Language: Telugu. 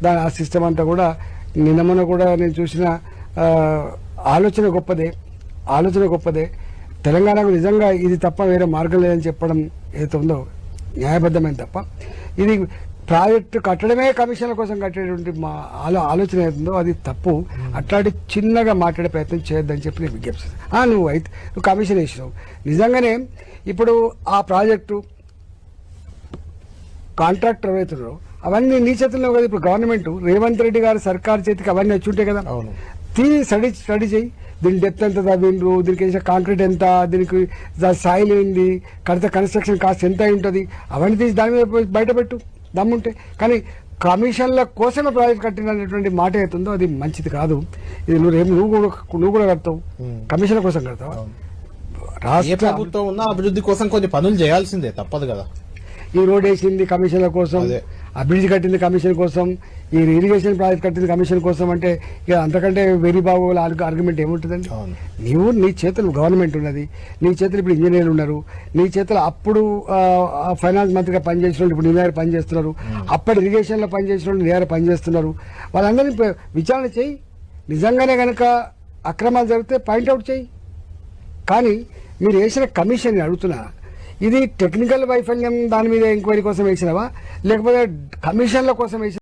దాని ఆ సిస్టమ్ అంతా కూడా నిన్న కూడా నేను చూసిన ఆలోచన గొప్పదే. తెలంగాణకు నిజంగా ఇది తప్ప వేరే మార్గం లేదని చెప్పడం ఏదైతే ఉందో న్యాయబద్ధమైన తప్ప ఇది ప్రాజెక్టు కట్టడమే కమిషన్ల కోసం కట్టేటువంటి మా ఆలోచన ఏతుందో అది తప్పు. అట్లాంటి చిన్నగా మాట్లాడే ప్రయత్నం చేయొద్దని చెప్పి నేను విజ్ఞప్తిస్తాను. నువ్వు కమిషన్ వేసినావు నిజంగానే. ఇప్పుడు ఆ ప్రాజెక్టు కాంట్రాక్టర్ ఎవరైతున్నారో అవన్నీ నీ చేతుల్లో కదా. ఇప్పుడు గవర్నమెంట్ రేవంత్ రెడ్డి గారు సర్కారు చేతికి అవన్నీ వచ్చి ఉంటాయి కదా. దీన్ని స్టడీ చేయి. దీని డెప్త్ ఎంత తవ్విండ్రు, దీనికి వేసిన కాంక్రీట్ ఎంత, దీనికి సాయిల్ ఏంది, కడితే కన్స్ట్రక్షన్ కాస్ట్ ఎంత అయి ఉంటుంది, అవన్నీ తీసి దాని మీద బయటపెట్టు దమ్ముంటే. కానీ కమిషన్ల కోసమే ప్రాజెక్ట్ కట్టినటువంటి మాట అవుతుందో అది మంచిది కాదు. ఇది నువ్వు కూడా కడతావు, కమిషన్ల కోసం కడతావు. రాష్ట్ర ప్రభుత్వం ఉన్న అభివృద్ధి కోసం కొన్ని పనులు చేయాల్సిందే, తప్పదు కదా. ఈ రోడ్ వేసింది కమిషన్ల కోసం, ఆ బ్రిడ్జ్ కట్టింది కమిషన్ కోసం, ఈ ఇరిగేషన్ ప్రాజెక్ట్ కట్టింది కమిషన్ కోసం అంటే ఇక అంతకంటే వెరీ బాగోలు ఆర్గ్యుమెంట్ ఏముంటుందండి. నీ చేతులు గవర్నమెంట్ ఉన్నది, నీ చేతులు ఇప్పుడు ఇంజనీర్లు ఉన్నారు, నీ చేతులు అప్పుడు ఫైనాన్స్ మంత్రిగా పనిచేసిన వాళ్ళు ఇప్పుడు నీ దగ్గర పనిచేస్తున్నారు, అప్పటి ఇరిగేషన్లో పనిచేసిన వాళ్ళు నీ దగ్గర పనిచేస్తున్నారు. వాళ్ళందరినీ విచారణ చేయి. నిజంగానే కనుక అక్రమాలు జరిగితే పాయింట్అవుట్ చేయి. కానీ మీరు వేసిన కమిషన్ అడుగుతున్నా, ఇది టెక్నికల్ వైఫల్యం దాని మీద ఎంక్వైరీ కోసం వేసినవా లేకపోతే కమిషన్ల కోసం వేసిన